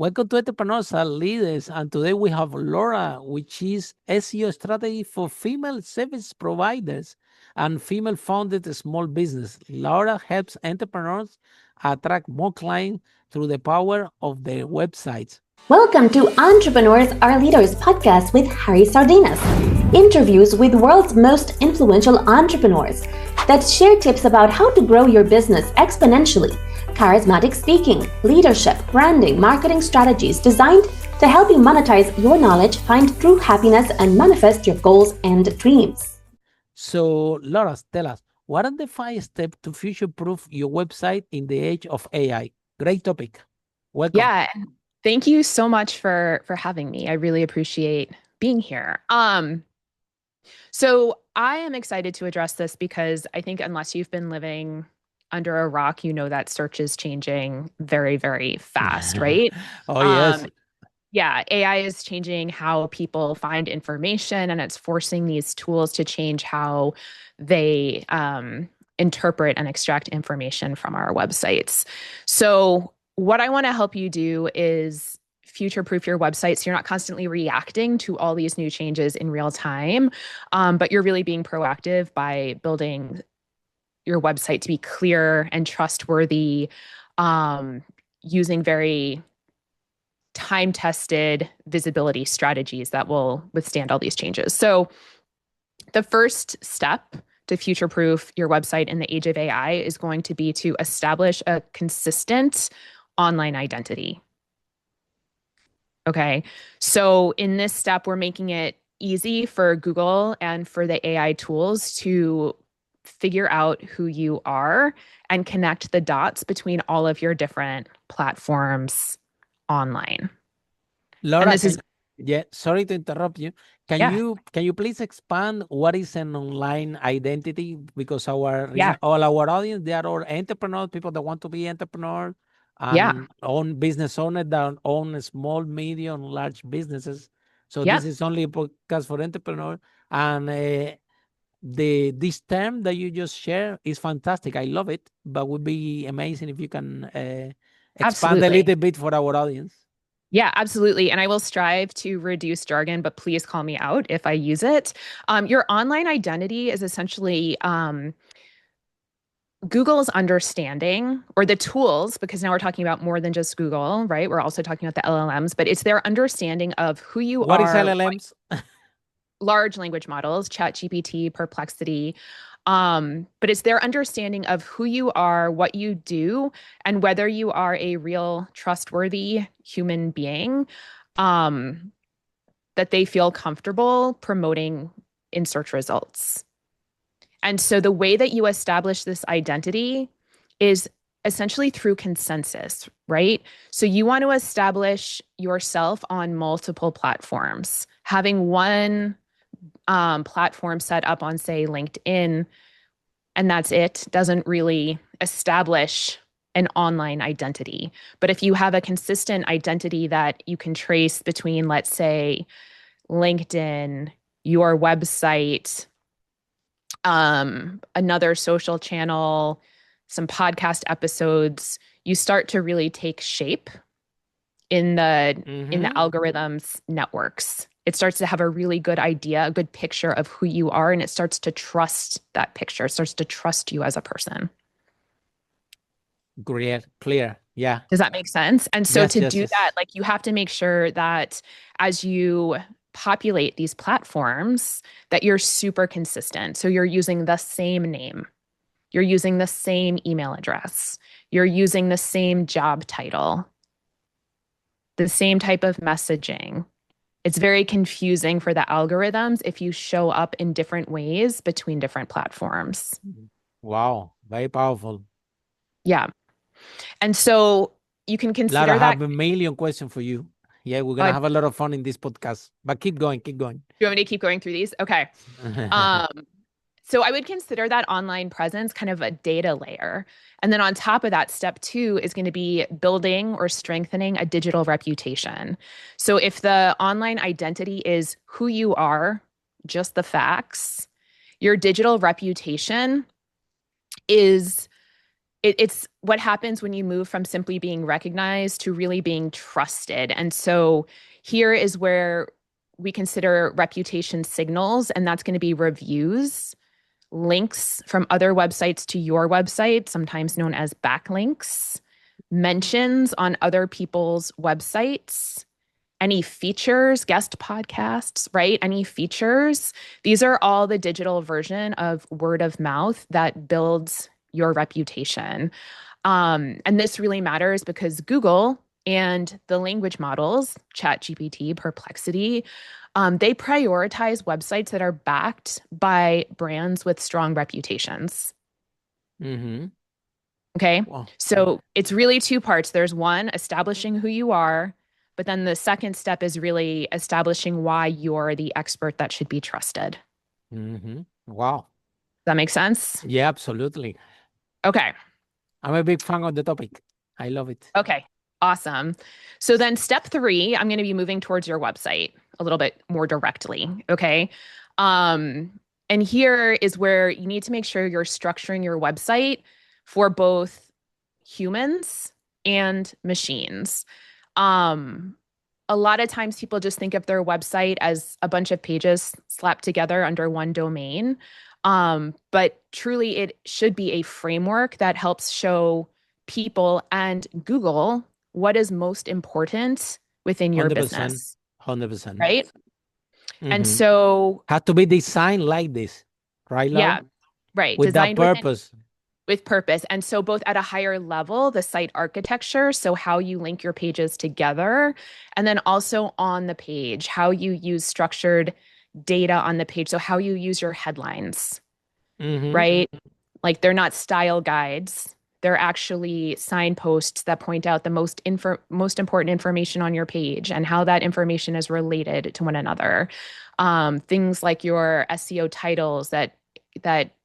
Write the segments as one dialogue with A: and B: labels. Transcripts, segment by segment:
A: Welcome to Entrepreneurs and Leaders. And today we have Laura, which is SEO strategy for female service providers and female-founded small business. Laura helps entrepreneurs attract more clients through the power of their websites.
B: Welcome to Entrepreneurs Are Leaders podcast with Harry Sardinas. Interviews with world's most influential entrepreneurs that share tips about how to grow your business exponentially. Charismatic speaking, leadership, branding, marketing strategies designed to help you monetize your knowledge, find true happiness, and manifest your goals and dreams.
A: So, Laura, tell us, what are the 5 steps to future-proof your website in the age of AI? Great topic. Welcome.
C: Yeah, thank you so much for having me. I really appreciate being here. So I am excited to address this because I think unless you've been living under a rock, you know that search is changing very, very fast, right?
A: Oh, yes.
C: Yeah, AI is changing how people find information, and it's forcing these tools to change how they interpret and extract information from our websites. So what I want to help you do is future-proof your website so you're not constantly reacting to all these new changes in real time, but you're really being proactive by building your website to be clear and trustworthy, using very time-tested visibility strategies that will withstand all these changes. So the first step to future-proof your website in the age of AI is going to be to establish a consistent online identity. Okay, so in this step, we're making it easy for Google and for the AI tools to figure out who you are and connect the dots between all of your different platforms online.
A: Laura, sorry to interrupt you. Can you please expand what is an online identity? Because all our audience, they are all entrepreneurs, people that want to be entrepreneurs, and own business owners that own small, medium, large businesses. So this is only a podcast for entrepreneurs. And this term that you just shared is fantastic. I love it, but would be amazing if you can expand a little bit for our audience.
C: Yeah, absolutely. And I will strive to reduce jargon, but please call me out if I use it. Your online identity is essentially Google's understanding, or the tools, because now we're talking about more than just Google, right? We're also talking about the LLMs, but it's their understanding of who you are.
A: What is LLMs?
C: Large language models, ChatGPT, Perplexity. But it's their understanding of who you are, what you do, and whether you are a real trustworthy human being that they feel comfortable promoting in search results. And so the way that you establish this identity is essentially through consensus, right? So you want to establish yourself on multiple platforms. Having one platform set up on, say, LinkedIn, and that's it, doesn't really establish an online identity. But if you have a consistent identity that you can trace between, let's say, LinkedIn, your website, another social channel, some podcast episodes, you start to really take shape in the algorithms networks. It starts to have a really good idea, a good picture of who you are, and it starts to trust that picture. It starts to trust you as a person.
A: Great, clear. Yeah.
C: Does that make sense? And so that, like, you have to make sure that as you populate these platforms, that you're super consistent. So you're using the same name. You're using the same email address. You're using the same job title, the same type of messaging. It's very confusing for the algorithms if you show up in different ways between different platforms.
A: Wow, very powerful.
C: Yeah. And so you can consider
A: Laura,
C: that.
A: I have a million questions for you. Yeah, we're going to have a lot of fun in this podcast, but keep going.
C: Do you want me to keep going through these? Okay. So I would consider that online presence kind of a data layer. And then on top of that, step 2 is going to be building or strengthening a digital reputation. So if the online identity is who you are, just the facts, your digital reputation is it's what happens when you move from simply being recognized to really being trusted. And so here is where we consider reputation signals, and that's going to be reviews, links from other websites to your website, sometimes known as backlinks, mentions on other people's websites, any features, guest podcasts, right? Any features. These are all the digital version of word of mouth that builds your reputation. And this really matters because Google and the language models, ChatGPT, Perplexity, they prioritize websites that are backed by brands with strong reputations.
A: Mm-hmm.
C: Okay.
A: Wow.
C: So it's really two parts. There's one, establishing who you are, but then the second step is really establishing why you're the expert that should be trusted.
A: Mm-hmm. Wow.
C: Does that make sense?
A: Yeah, absolutely.
C: Okay.
A: I'm a big fan of the topic. I love it.
C: Okay. Awesome. So then step 3, I'm going to be moving towards your website a little bit more directly. Okay. And here is where you need to make sure you're structuring your website for both humans and machines. A lot of times people just think of their website as a bunch of pages slapped together under one domain. But truly it should be a framework that helps show people and Google what is most important within your
A: 100%.
C: business.
A: 100%.
C: Right?
A: Mm-hmm.
C: And so
A: has to be designed like this, right, Laura?
C: Yeah, right.
A: With
C: Designed
A: that purpose.
C: With purpose. And so both at a higher level, the site architecture, so how you link your pages together, and then also on the page, how you use structured data on the page. So how you use your headlines, right? Like they're not style guides. They're actually signposts that point out the most important information on your page and how that information is related to one another. Things like your SEO titles that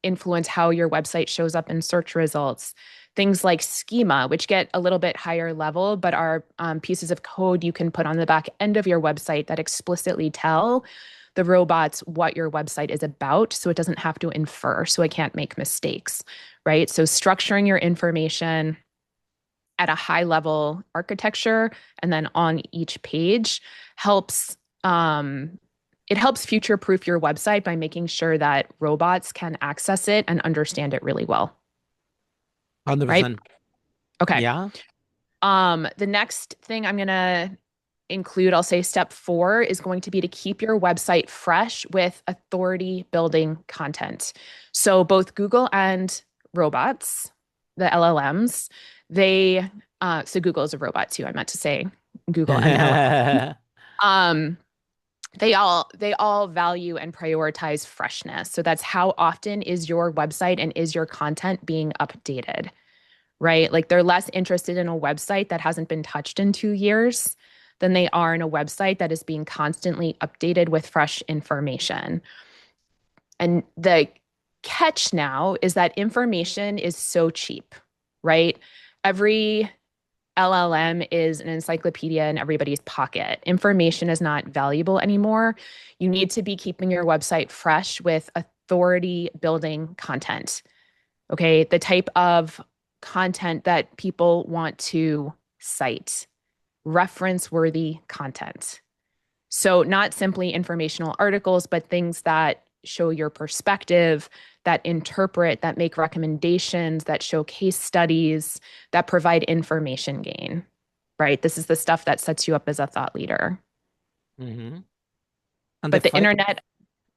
C: influence how your website shows up in search results. Things like schema, which get a little bit higher level, but are pieces of code you can put on the back end of your website that explicitly tell the robots what your website is about, so it doesn't have to infer, so it can't make mistakes, right? So structuring your information at a high level architecture and then on each page helps it helps future-proof your website by making sure that robots can access it and understand it really well.
A: 100%.
C: Right? Okay.
A: Yeah.
C: The next thing I'm going to include, I'll say step 4, is going to be to keep your website fresh with authority building content. So both Google and robots, the LLMs, so Google is a robot too. I meant to say Google and LLM. They all value and prioritize freshness. So that's how often is your website and is your content being updated, right? Like they're less interested in a website that hasn't been touched in 2 years than they are in a website that is being constantly updated with fresh information. And the catch now is that information is so cheap, right? Every LLM is an encyclopedia in everybody's pocket. Information is not valuable anymore. You need to be keeping your website fresh with authority building content. Okay, the type of content that people want to cite, reference-worthy content. So not simply informational articles, but things that show your perspective, that interpret, that make recommendations, that show case studies, that provide information gain, right? This is the stuff that sets you up as a thought leader.
A: Mm-hmm.
C: But the internet,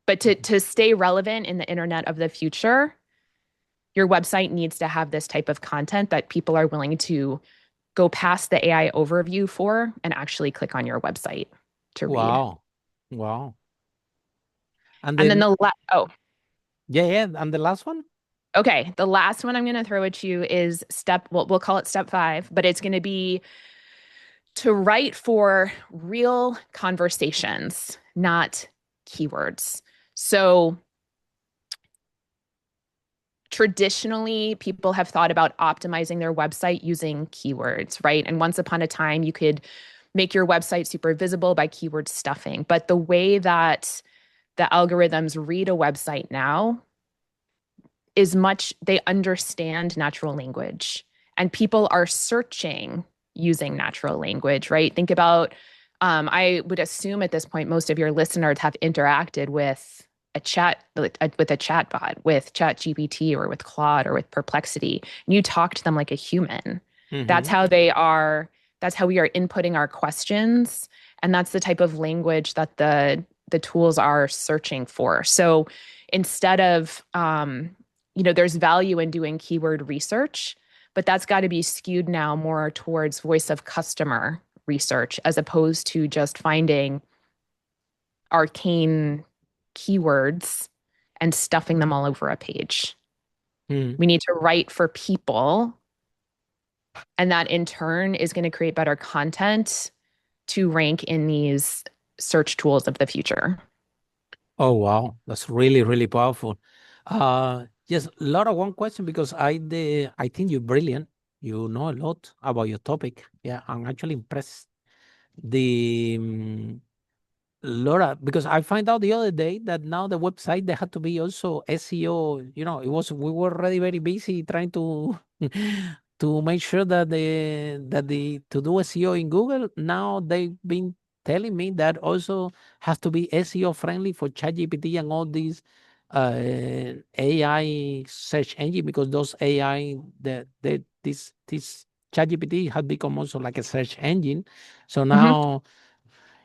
C: but to stay relevant in the internet of the future, your website needs to have this type of content that people are willing to go past the AI overview for and actually click on your website to read.
A: Wow.
C: And then
A: Yeah. And the last one?
C: Okay. The last one I'm going to throw at you is we'll call it step 5, but it's going to be to write for real conversations, not keywords. So traditionally, people have thought about optimizing their website using keywords, right? And once upon a time, you could make your website super visible by keyword stuffing. But the way that the algorithms read a website now they understand natural language, and people are searching using natural language, right? Think about, I would assume at this point, most of your listeners have interacted with a chatbot, with ChatGPT or with Claude or with Perplexity. And you talk to them like a human. That's how they are. That's how we are inputting our questions. And that's the type of language that the tools are searching for. So instead of, there's value in doing keyword research, but that's got to be skewed now more towards voice of customer research, as opposed to just finding arcane keywords and stuffing them all over a page. We need to write for people, and that in turn is going to create better content to rank in these search tools of the future.
A: Oh, wow. That's really, really powerful. Yes, Laura, one question, because I think you're brilliant. You know a lot about your topic. Yeah, I'm actually impressed. Laura, because I find out the other day that now the website, they had to be also SEO. We were already very busy trying to to make sure that to do SEO in Google. Now they've been telling me that also has to be SEO friendly for ChatGPT and all these AI search engine, because those AI this ChatGPT has become also like a search engine. So now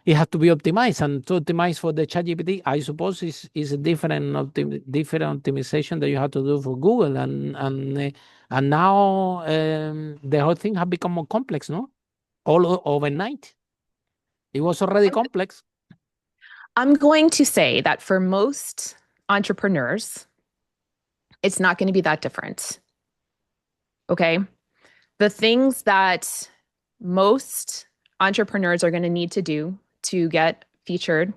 A: it has to be optimized, and to optimize for the ChatGPT, I suppose is a different optimization that you have to do for Google, and now the whole thing has become more complex, no? All overnight, it was already complex.
C: I'm going to say that for most entrepreneurs, it's not going to be that different. Okay, the things that most entrepreneurs are going to need to do to get featured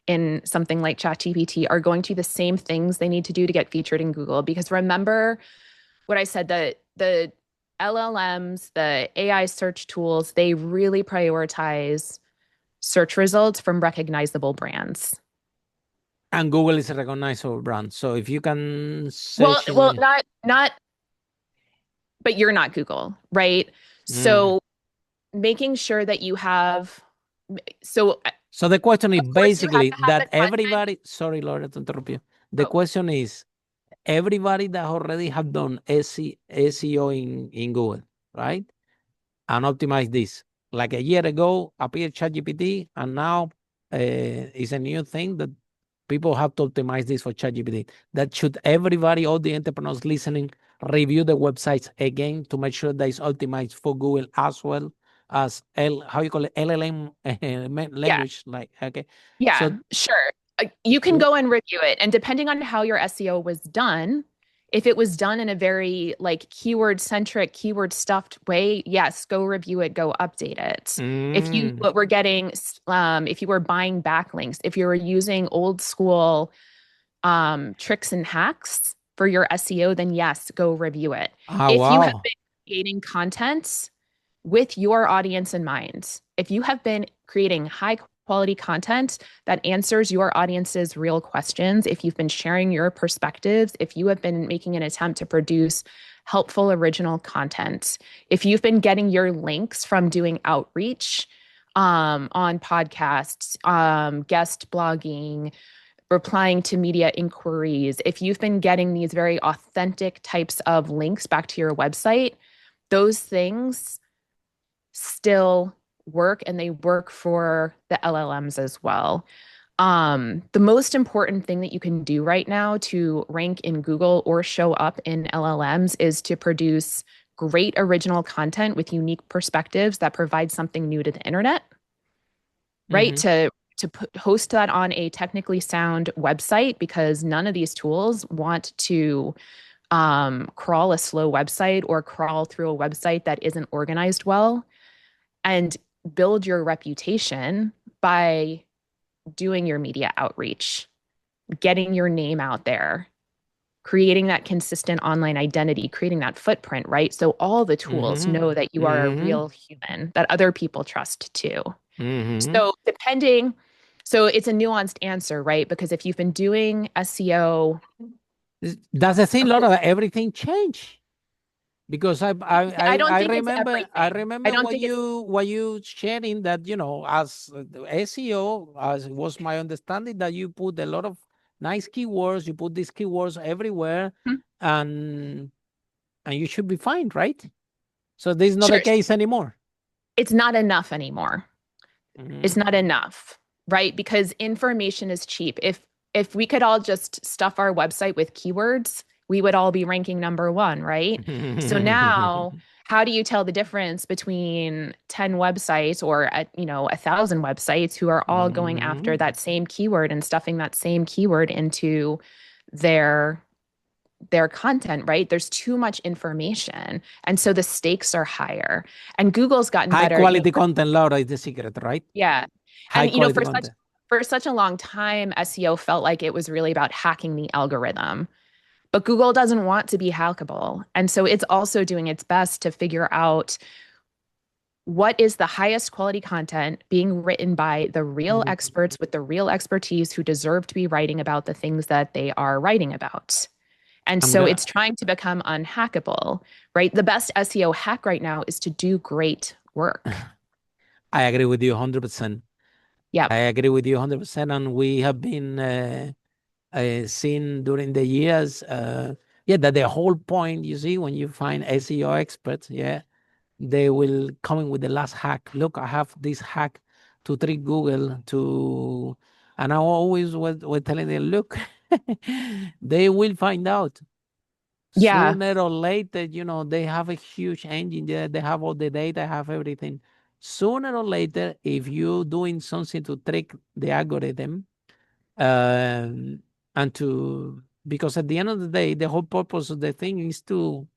C: in something like ChatGPT are going to be the same things they need to do to get featured in Google. Because remember what I said, the LLMs, the AI search tools, they really prioritize search results from recognizable brands.
A: And Google is a recognizable brand. So if you can
C: search... Well, not, but you're not Google, right? So making sure that you have... So
A: the question is basically that everybody, sorry, Laura, to interrupt you. The question is, everybody that already have done SEO in Google, right? And optimize this. Like a year ago, appeared ChatGPT, and now it's a new thing that people have to optimize this for ChatGPT. That should everybody, all the entrepreneurs listening, review the websites again to make sure that it's optimized for Google as well as LLM language.
C: Yeah.
A: Like, okay.
C: Yeah, so, sure. You can go and review it. And depending on how your SEO was done, if it was done in a very like keyword-centric, keyword-stuffed way, yes, go review it, go update it. If you were getting, if you were buying backlinks, if you were using old school tricks and hacks for your SEO, then yes, go review it. If you have been creating content with your audience in mind, if you have been creating high quality content that answers your audience's real questions, if you've been sharing your perspectives, if you have been making an attempt to produce helpful original content, if you've been getting your links from doing outreach on podcasts, guest blogging, replying to media inquiries, if you've been getting these very authentic types of links back to your website, those things still work, and they work for the LLMs as well. The most important thing that you can do right now to rank in Google or show up in LLMs is to produce great original content with unique perspectives that provide something new to the internet, right? To host that on a technically sound website, because none of these tools want to crawl a slow website or crawl through a website that isn't organized well. And build your reputation by doing your media outreach, getting your name out there, creating that consistent online identity, creating that footprint, right? So all the tools know that you are a real human that other people trust too. So it's a nuanced answer, right? Because if you've been doing SEO
A: That's the thing, Laura, that everything changed. Because
C: I don't think it's everything.
A: I remember
C: I don't think
A: what you sharing that, you know, as SEO, as was my understanding, that you put a lot of nice keywords, you put these keywords everywhere,
C: Mhm.
A: and you should be fine, right? So this is not the
C: Sure.
A: case anymore.
C: It's not enough anymore. It's
A: Mhm.
C: not enough, right? Because information is cheap. If we could all just stuff our website with keywords, we would all be ranking #1, right? So now, how do you tell the difference between 10 websites or 1,000 websites who are all going after that same keyword and stuffing that same keyword into their content, right? There's too much information. And so the stakes are higher. And Google's gotten
A: High
C: better.
A: quality content, Laura, is the secret, right?
C: Yeah.
A: High
C: And
A: quality content.
C: for such a long time, SEO felt like it was really about hacking the algorithm. But Google doesn't want to be hackable. And so it's also doing its best to figure out what is the highest quality content being written by the real experts with the real expertise who deserve to be writing about the things that they are writing about. And
A: I'm
C: so
A: gonna
C: it's trying to become unhackable, right? The best SEO hack right now is to do great work.
A: I agree with you 100%.
C: Yeah.
A: I agree with you 100%. And we have been seen during the years, that the whole point, you see, when you find SEO experts, they will come in with the last hack. Look, I have this hack to trick Google to, and I always was telling them, look, they will find out.
C: Yeah.
A: Sooner or later, you know, they have a huge engine there. They have all the data, have everything. Sooner or later, if you're doing something to trick the algorithm, um, and to, because at the end of the day, the whole purpose of the thing is to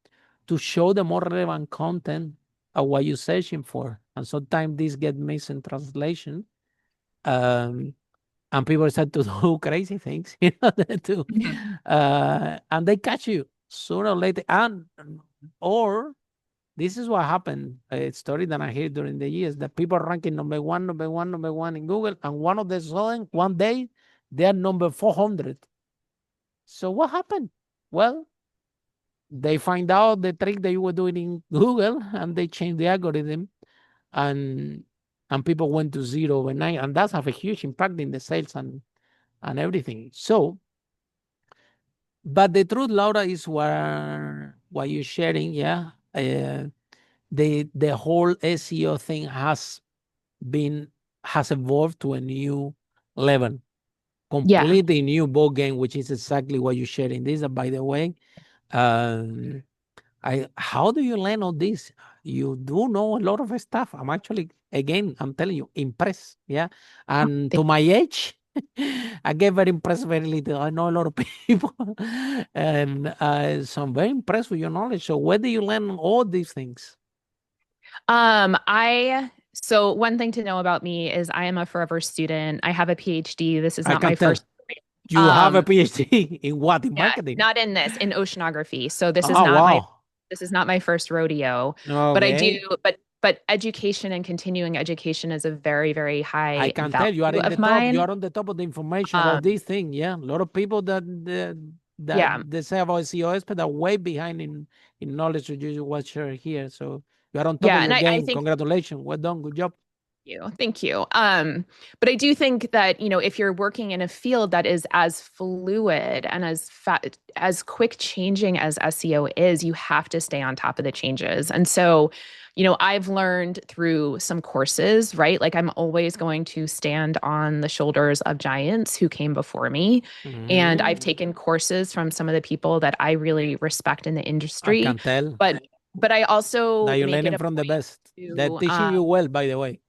A: show the more relevant content of what you're searching for. And sometimes this get missed in translation. And people start to do crazy things, you know, and they catch you sooner or later. And or this is what happened. A story that I hear during the years that people are ranking #1, #1 in Google, and one of the sudden one day they are number 400. So what happened? Well, they find out the trick that you were doing in Google, and they changed the algorithm, and people went to zero overnight, and that's have a huge impact in the sales and everything. So, but the truth, Laura, is what you're sharing. Yeah, the whole SEO thing has evolved to a new level,
C: Yeah.
A: completely new ball game, which is exactly what you're sharing. This, by the way, um, how do you learn all this? You do know a lot of stuff. I'm actually, again, I'm telling you, impressed. Yeah. And to my age, I get very impressed very little. I know a lot of people. And so I'm very impressed with your knowledge. So where do you learn all these things?
C: So one thing to know about me is I am a forever student. I have a PhD. This is
A: I
C: not
A: can
C: my
A: tell.
C: first.
A: You have a PhD in what? In
C: Yeah,
A: marketing?
C: not in this, in oceanography. So this is
A: Oh,
C: not
A: wow.
C: my first rodeo. But I do,
A: Okay.
C: but education and continuing education is a very, very
A: I
C: high
A: can tell you are
C: value
A: in the
C: of
A: top. You
C: mine.
A: are on the top of the information about
C: Um,
A: this thing. Yeah, a lot of people that
C: yeah,
A: they say about SEOs, but are way behind in knowledge of you what you're here. So you are on top of
C: yeah, and
A: your
C: I
A: game.
C: think
A: Congratulations. Well done. Good job.
C: Thank you. But I do think that, if you're working in a field that is as fluid and as quick changing as SEO is, you have to stay on top of the changes. And so, I've learned through some courses, right? Like I'm always going to stand on the shoulders of giants who came before me. And I've taken courses from some of the people that I really respect in the
A: I
C: industry.
A: can tell
C: But I
A: that
C: also
A: you're
C: make it
A: learning
C: a
A: from the
C: point
A: best. They're
C: to
A: teaching you well, by the way.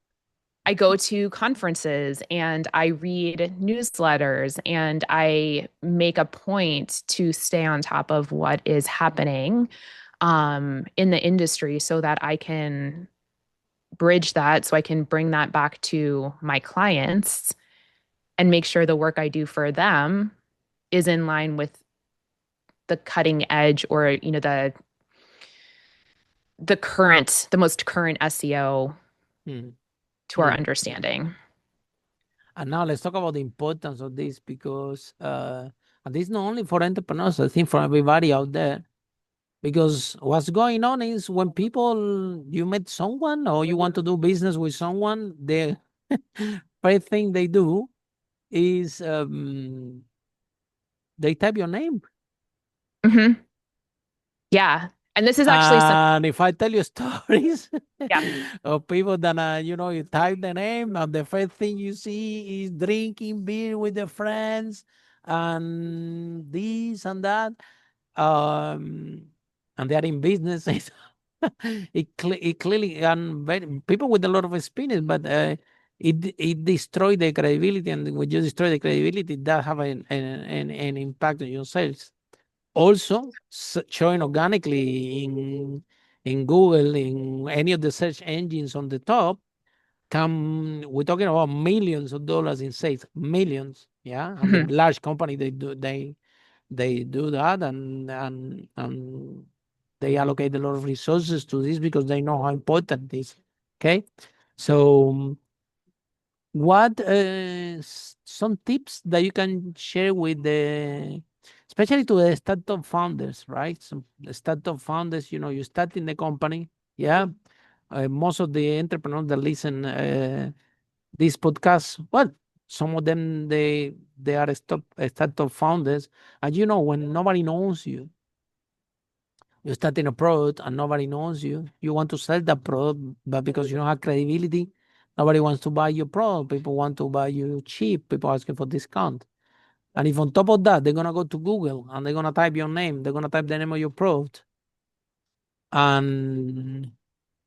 C: I go to conferences and I read newsletters and I make a point to stay on top of what is happening in the industry so that I can bridge that, so I can bring that back to my clients and make sure the work I do for them is in line with the cutting edge, or the most current SEO
A: Hmm.
C: to our understanding.
A: And now let's talk about the importance of this, because And this is not only for entrepreneurs, I think for everybody out there. Because what's going on is when you met someone or you want to do business with someone, the first thing they do is they type your name.
C: Mm-hmm. Yeah. And this is actually
A: And if I tell you stories
C: yeah.
A: of people that, you type the name and the first thing you see is drinking beer with their friends and this and that. And they are in business. It clearly, and people with a lot of experience, but it destroyed the credibility. And when you destroy the credibility, that have an impact on your sales. Also, showing organically in Google, in any of the search engines on the top, we're talking about millions of dollars in sales, millions, yeah. And the large company, they do that, and they allocate a lot of resources to this because they know how important it is. Okay, so what some tips that you can share with especially to the startup founders, right? Some startup founders, you start in the company, yeah. Most of the entrepreneurs that listen this podcast, well, some of them they are startup founders, and when nobody knows you, you're starting a product and nobody knows you. You want to sell that product, but because you don't have credibility, nobody wants to buy your product. People want to buy you cheap. People asking for discount. And if on top of that, they're going to go to Google and they're going to type your name, they're going to type the name of your product. And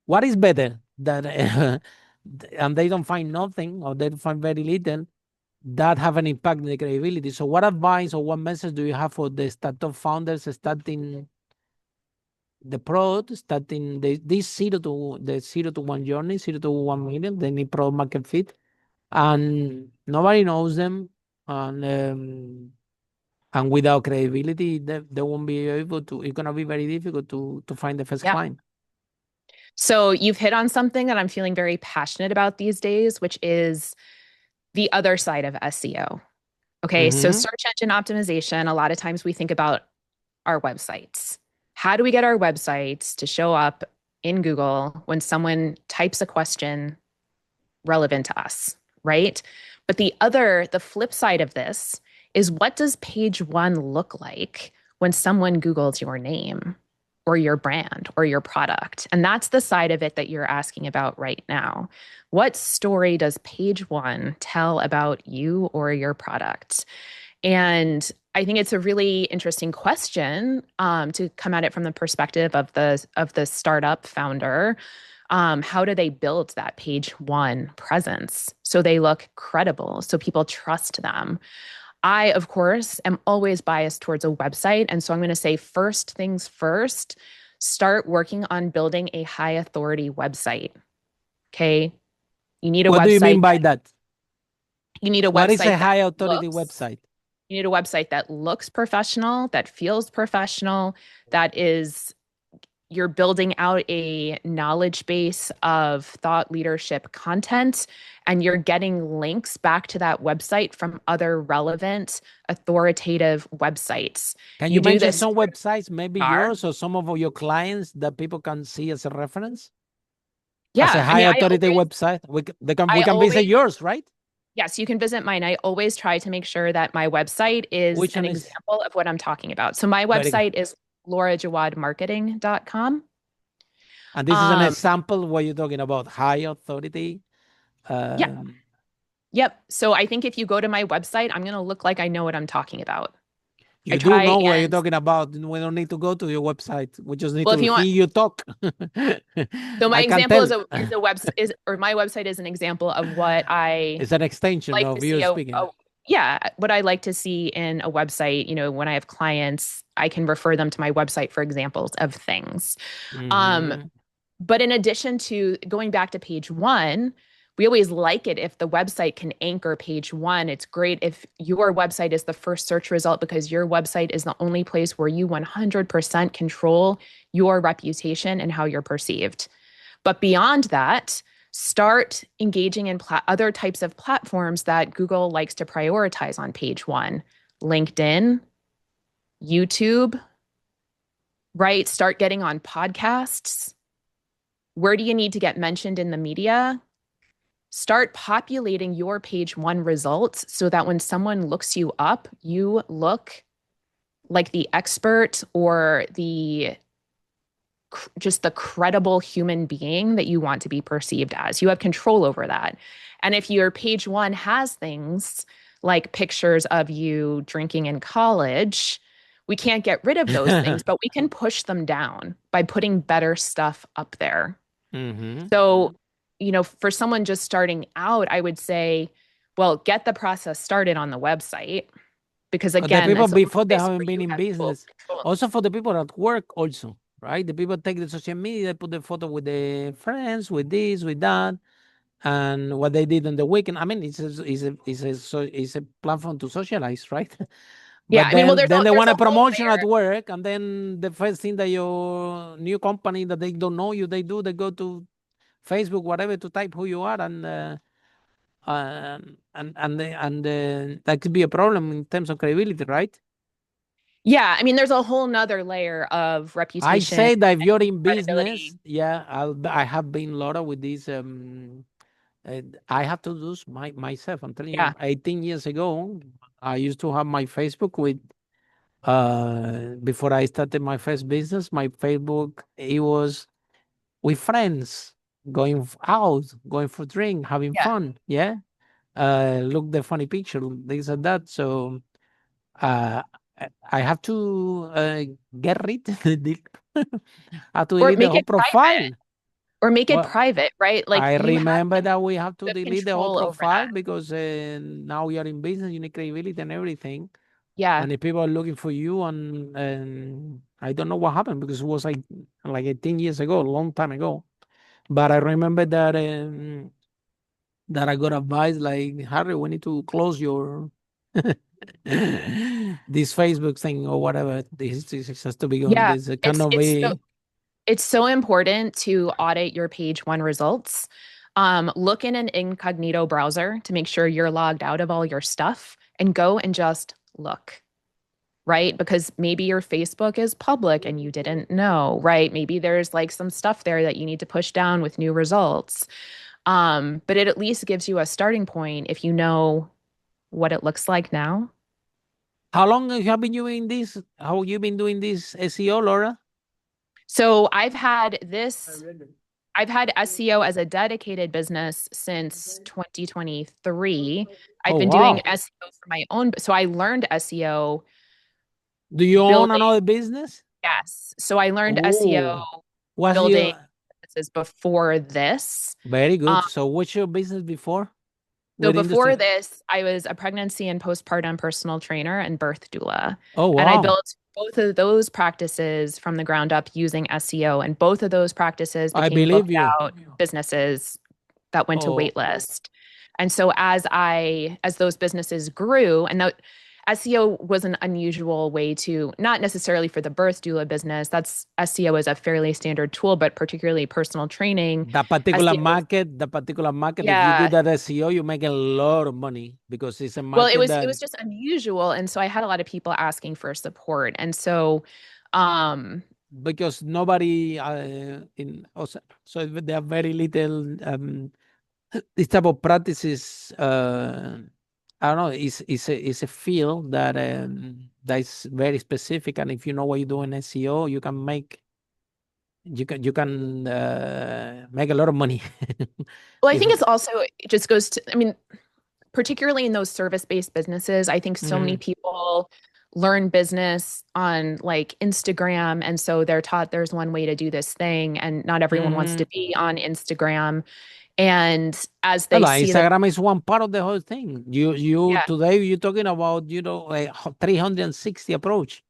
A: what is better? That and they don't find nothing or they find very little, that have an impact on the credibility. So what advice or what message do you have for the startup founders starting the product, starting this 0 to 1 journey, 0 to 1 million? They need product market fit, and nobody knows them, and without credibility, they won't be able to. It's gonna be very difficult to find the first client.
C: So you've hit on something that I'm feeling very passionate about these days, which is the other side of SEO. Okay, so search engine optimization, a lot of times we think about our websites. How do we get our websites to show up in Google when someone types a question relevant to us, right? But the flip side of this is, what does page 1 look like when someone Googles your name or your brand or your product? And that's the side of it that you're asking about right now. What story does page 1 tell about you or your product? And I think it's a really interesting question to come at it from the perspective of the startup founder. How do they build that page 1 presence so they look credible, so people trust them? I, of course, am always biased towards a website. And so I'm going to say, first things first, start working on building a high authority website. Okay. You need a website.
A: What do you mean by that?
C: You need a website.
A: What is a high authority website?
C: You need a website that looks professional, that feels professional, that is, you're building out a knowledge base of thought leadership content, and you're getting links back to that website from other relevant, authoritative websites.
A: Can you mention some websites, maybe yours or some of your clients, that people can see as a reference?
C: Yeah.
A: As a high authority website, we can visit yours, right?
C: Yes, you can visit mine. I always try to make sure that my website is an example of what I'm talking about. So my website is laurajawadmarketing.com.
A: And this is an example where you're talking about high authority.
C: Yep. So I think if you go to my website, I'm going to look like I know what I'm talking about.
A: You do know what you're talking about. We don't need to go to your website. We just need to hear you talk.
C: So my example is a website, or my website is an example of what I.
A: It's an extension of you speaking.
C: What I like to see in a website. When I have clients, I can refer them to my website for examples of things. But in addition to going back to page 1, we always like it if the website can anchor page 1. It's great if your website is the first search result, because your website is the only place where you 100% control your reputation and how you're perceived. But beyond that, start engaging in other types of platforms that Google likes to prioritize on page 1. LinkedIn, YouTube, right? Start getting on podcasts. Where do you need to get mentioned in the media? Start populating your page 1 results so that when someone looks you up, you look like the expert or just the credible human being that you want to be perceived as. You have control over that. And if your page 1 has things like pictures of you drinking in college, we can't get rid of those things, but we can push them down by putting better stuff up there. So, for someone just starting out, I would say, well, get the process started on the website. Because again,
A: the people before they haven't been in business, also for the people at work also, right? The people take the social media, they put the photo with the friends, with this, with that, and what they did on the weekend. I mean, it's a platform to socialize, right?
C: Yeah,
A: But then they want a promotion at work, and then the first thing that your new company that they don't know you, they go to Facebook, whatever, to type who you are, and that could be a problem in terms of credibility, right?
C: Yeah, there's a whole nother layer of reputation.
A: I say that if you're in business, I have been Laura with this. I have to do myself. I'm telling you, 18 years ago, I used to have my Facebook with. Before I started my first business, my Facebook, it was with friends, going out, going for drink, having fun. Yeah. Look the funny picture, this and that. So I have to get rid of the I have to delete the whole profile.
C: Or make it private, right? Like
A: I remember that we have to delete the whole profile because now we are in business, you need credibility and everything.
C: Yeah.
A: And if people are looking for you, and I don't know what happened because it was like 18 years ago, a long time ago. But I remember that that I got advice like, Harry, we need to close your this Facebook thing or whatever. This has to be gone.
C: Yeah,
A: This cannot be.
C: It's so important to audit your page 1 results. Look in an incognito browser to make sure you're logged out of all your stuff and go and just look, right? Because maybe your Facebook is public and you didn't know, right? Maybe there's like some stuff there that you need to push down with new results. But it at least gives you a starting point if you know what it looks like now.
A: How long have you been doing this? How you been doing this SEO, Laura?
C: So I've had SEO as a dedicated business since 2023. I've been doing SEO for my own. So I learned SEO.
A: Do you own another business?
C: Yes. So I learned SEO building businesses before this.
A: Very good. So what's your business before?
C: So before this, I was a pregnancy and postpartum personal trainer and birth doula. Oh, wow. And I built both of those practices from the ground up using SEO. And both of those practices became booked out businesses that went to waitlist. And so as those businesses grew, and SEO was an unusual way to, not necessarily for the birth doula business, SEO is a fairly standard tool, but particularly personal training.
A: That particular market, if you do that SEO, you make a lot of money because it's a market.
C: Well, it was just unusual. And so I had a lot of people asking for support. And so,
A: because nobody, so there are very little, this type of practices, I don't know. It's a field that is very specific, and if you know what you do in SEO, you can make make a lot of money.
C: Well, I think it just goes to, particularly in those service-based businesses, I think so many people learn business on like Instagram, and so they're taught there's one way to do this thing, and not everyone wants to be on Instagram. And as they see
A: Instagram is one part of the whole thing. Today you're talking about a 360 approach.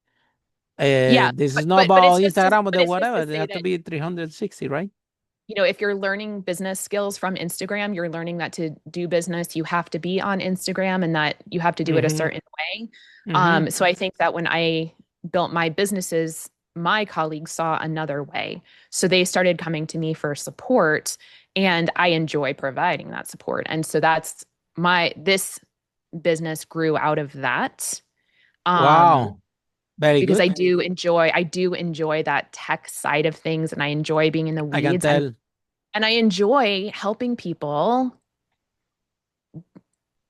A: This is not about Instagram or whatever. They have to be 360, right?
C: If you're learning business skills from Instagram, you're learning that to do business, you have to be on Instagram and that you have to do it a certain way. So I think that when I built my businesses, my colleagues saw another way. So they started coming to me for support, and I enjoy providing that support. And so this business grew out of that.
A: Wow. Very
C: because
A: good.
C: I do enjoy that tech side of things, and I enjoy being in the weeds.
A: I can tell.
C: And I enjoy helping people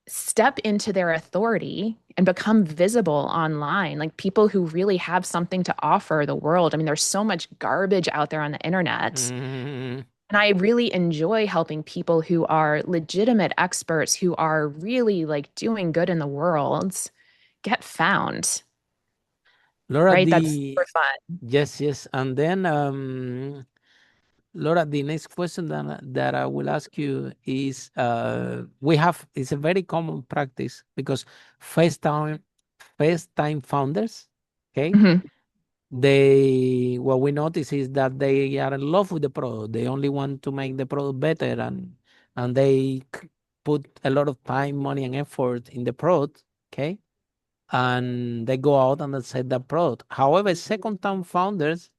C: step into their authority and become visible online, like people who really have something to offer the world. I mean, there's so much garbage out there on the internet.
A: Mm-hmm.
C: And I really enjoy helping people who are legitimate experts, who are really like doing good in the world, get found.
A: Laura,
C: Right? That's super fun.
A: yes. And then, Laura, the next question that I will ask you is, it's a very common practice because first time founders, okay, what we notice is that they are in love with the product. They only want to make the product better, and they put a lot of time, money, and effort in the product, okay, and they go out and they sell the product. However, second time founders,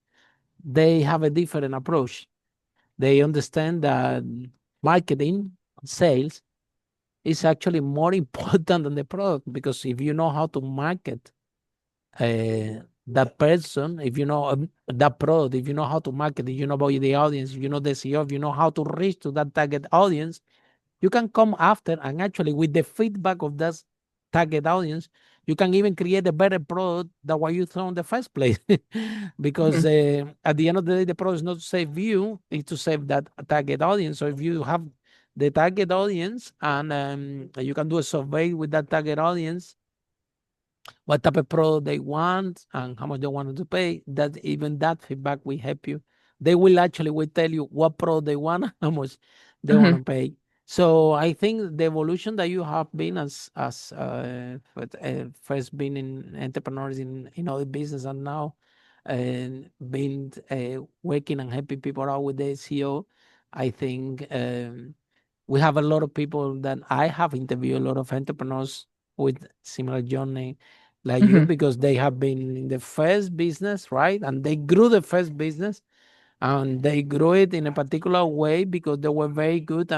A: they have a different approach. They understand that marketing, sales is actually more important than the product, because if you know how to market that person, if you know that product, if you know how to market it, you know about the audience, if you know the SEO, if you know how to reach to that target audience, you can come after, and actually with the feedback of that target audience, you can even create a better product than what you thought in the first place. Because at the end of the day, the product is not to save you, it's to save that target audience. So if you have the target audience, and you can do a survey with that target audience, what type of product they want and how much they want to pay, that even that feedback will help you. They will tell you what product they want, how much they want to pay. So I think the evolution that you have been as first being in entrepreneurs in other business, and now being working and helping people out with the SEO, I think we have a lot of people that I have interviewed, a lot of entrepreneurs with similar journey like you, because they have been in the first business, right? And they grew the first business, and they grew it in a particular way because they were very good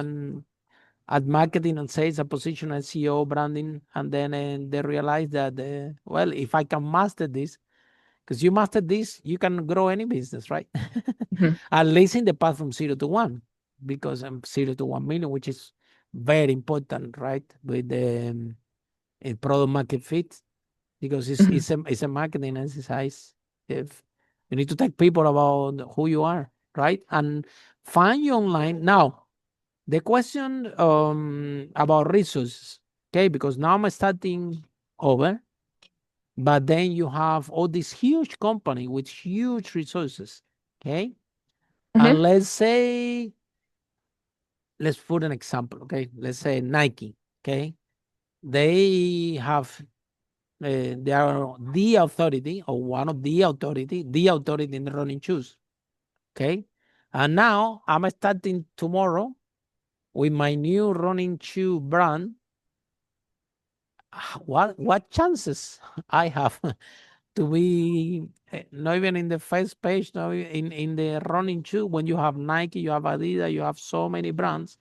A: at marketing and sales and position and SEO branding. And then they realized that, well, if I can master this, because you master this, you can grow any business, right? At least in the path from 0 to 1, because I'm 0 to 1 million, which is very important, right? With the product market fit, because it's a marketing exercise. If you need to tell people about who you are, right? And find you online. Now, the question about resources, okay? Because now I'm starting over, but then you have all this huge company with huge resources, okay? And let's put an example, okay? Let's say Nike, okay? They have, they are the authority, or one of the authority in the running shoes, okay? And now I'm starting tomorrow with my new running shoe brand. What chances I have to be not even in the first page, not in the running shoe, when you have Nike, you have Adidas, you have so many brands,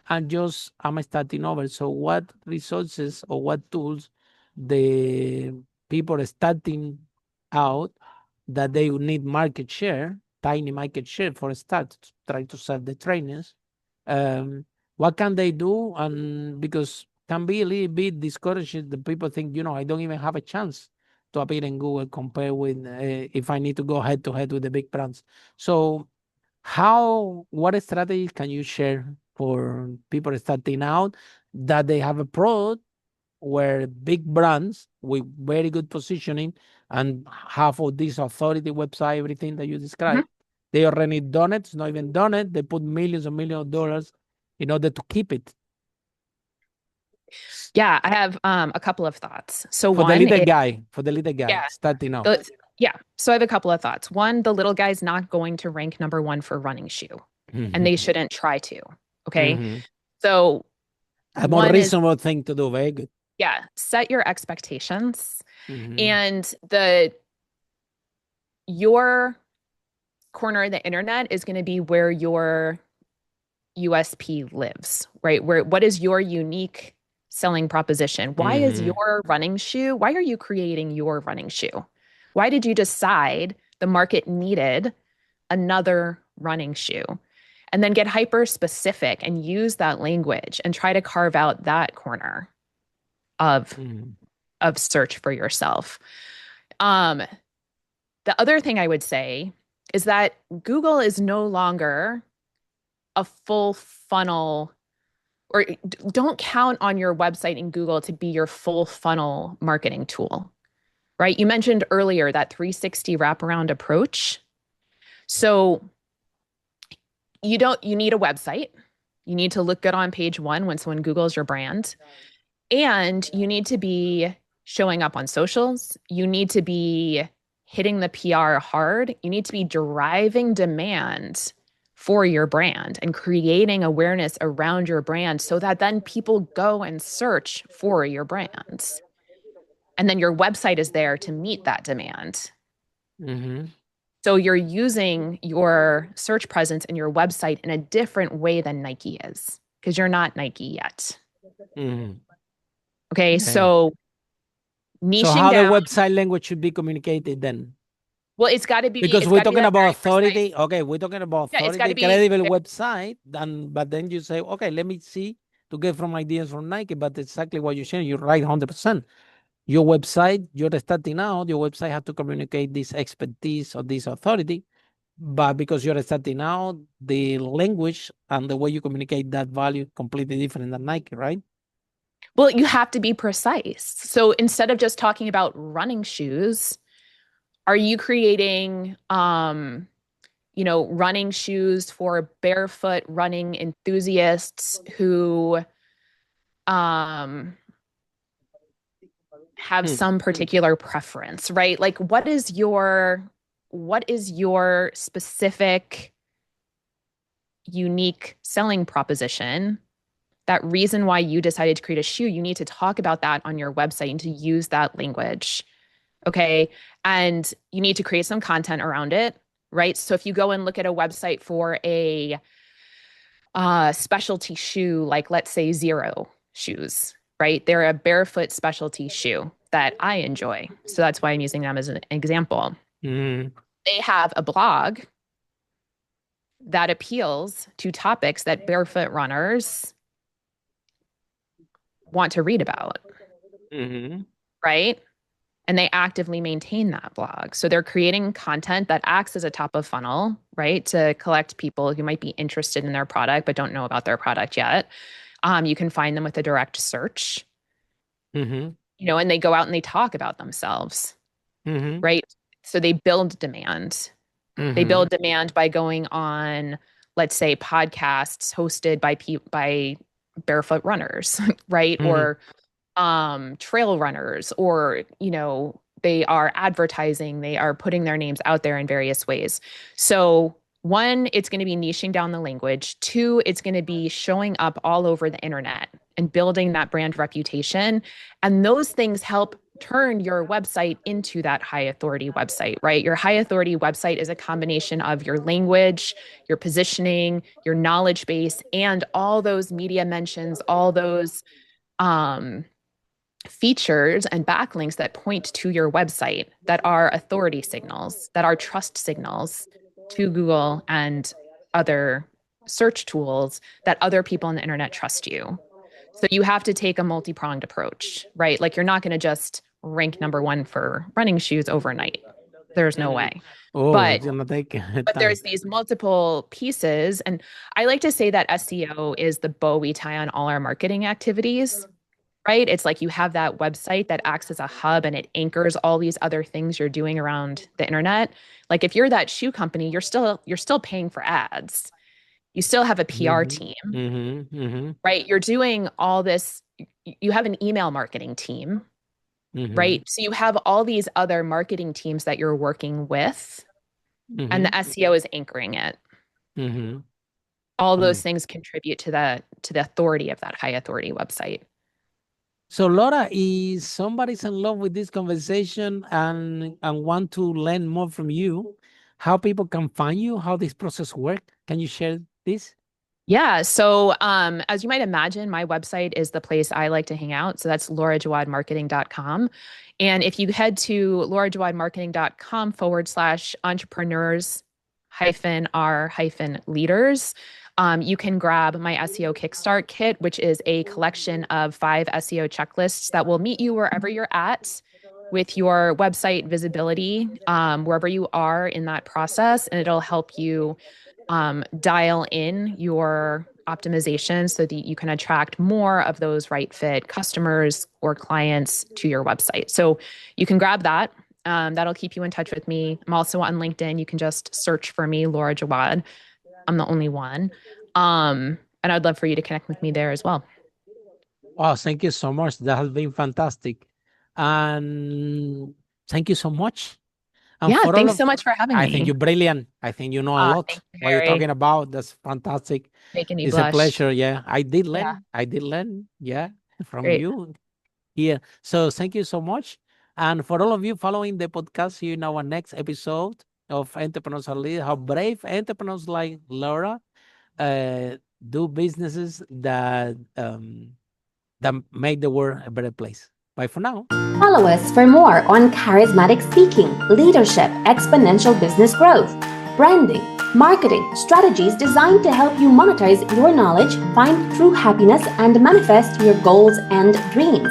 A: and just I'm starting over. So what resources or what tools the people are starting out that they need market share, tiny market share for a start, try to serve the trainers. What can they do? And because can be a little bit discouraging, the people think, I don't even have a chance to appear in Google compared with if I need to go head to head with the big brands. So what strategies can you share for people starting out that they have a product where big brands with very good positioning and half of this authority website, everything that you described, they already done it, it's not even done it, they put millions and millions of dollars in order to keep it?
C: Yeah, I have a couple of thoughts. So
A: for the little guy starting out.
C: So I have a couple of thoughts. One, the little guy's not going to rank number 1 for running shoe, and they shouldn't try to. Okay. So
A: a more reasonable thing to do. Very good.
C: Yeah. Set your expectations, and your corner of the internet is going to be where your USP lives, right? What is your unique selling proposition? Why is your running shoe? Why are you creating your running shoe? Why did you decide the market needed another running shoe? And then get hyper specific and use that language and try to carve out that corner of search for yourself. The other thing I would say is that Google is no longer a full funnel, or don't count on your website in Google to be your full funnel marketing tool, right? You mentioned earlier that 360 wraparound approach. So you need a website. You need to look good on page one when someone Googles your brand. And you need to be showing up on socials. You need to be hitting the PR hard. You need to be driving demand for your brand and creating awareness around your brand so that then people go and search for your brand. And then your website is there to meet that demand. So you're using your search presence and your website in a different way than Nike is, because you're not Nike yet. Okay, so niching
A: so how
C: down,
A: the website language should be communicated then?
C: Well, it's got to be,
A: because we're talking about authority. Precise. Okay, we're talking about authority, credible website. But then you say, okay, let me see to get from ideas from Nike. But exactly what you're saying, you're right 100%. Your website, you're starting out, your website has to communicate this expertise or this authority. But because you're starting out, the language and the way you communicate that value completely different than Nike, right?
C: Well, you have to be precise. So instead of just talking about running shoes, are you creating, running shoes for barefoot running enthusiasts who have some particular preference, right? Like, what is your specific, unique selling proposition? That reason why you decided to create a shoe, you need to talk about that on your website and to use that language. Okay. And you need to create some content around it, right? So if you go and look at a website for a specialty shoe, like let's say Zero shoes, right? They're a barefoot specialty shoe that I enjoy. So that's why I'm using them as an example. They have a blog that appeals to topics that barefoot runners want to read about, right? And they actively maintain that blog. So they're creating content that acts as a top of funnel, right? To collect people who might be interested in their product, but don't know about their product yet. You can find them with a direct search, and they go out and they talk about themselves, right? So they build demand. They build demand by going on, let's say, podcasts hosted by barefoot runners, right? Or trail runners, or, they are advertising, they are putting their names out there in various ways. So one, it's going to be niching down the language. Two, it's going to be showing up all over the internet and building that brand reputation. And those things help turn your website into that high authority website, right? Your high authority website is a combination of your language, your positioning, your knowledge base, and all those media mentions, all those features and backlinks that point to your website, that are authority signals, that are trust signals to Google and other search tools, that other people on the internet trust you. So you have to take a multi-pronged approach, right? Like, you're not going to just rank #1 for running shoes overnight. There's no way. But there's these multiple pieces. And I like to say that SEO is the bow we tie on all our marketing activities, right? It's like you have that website that acts as a hub and it anchors all these other things you're doing around the internet. Like, if you're that shoe company, you're still paying for ads. You still have a PR team, right? You're doing all this. You have an email marketing team, right? So you have all these other marketing teams that you're working with, and the SEO is anchoring it. All those things contribute to the authority of that high authority website.
A: So Laura, if somebody's in love with this conversation and want to learn more from you, how people can find you, how this process works, can you share this?
C: Yeah. So as you might imagine, my website is the place I like to hang out. So that's laurajawadmarketing.com. And if you head to laurajawadmarketing.com/entrepreneurs-r-leaders, you can grab my SEO Kickstart Kit, which is a collection of 5 SEO checklists that will meet you wherever you're at with your website visibility, wherever you are in that process. And it'll help you dial in your optimization so that you can attract more of those right fit customers or clients to your website. So you can grab that. That'll keep you in touch with me. I'm also on LinkedIn. You can just search for me, Laura Jawad. I'm the only one. And I'd love for you to connect with me there as well.
A: Oh, thank you so much. That has been fantastic. And thank you so much. And
C: yeah, thanks so much for having me.
A: I think you're brilliant. I think you know a lot. What you're talking about, that's fantastic.
C: Making me
A: it's
C: blush.
A: A pleasure. Yeah, I did learn. Yeah, from you. Yeah. So thank you so much. And for all of you following the podcast, see you in our next episode of Entrepreneurs Are Leaders. How brave entrepreneurs like Laura do businesses that make the world a better place. Bye for now.
B: Follow us for more on charismatic speaking, leadership, exponential business growth, branding, marketing, strategies designed to help you monetize your knowledge, find true happiness, and manifest your goals and dreams.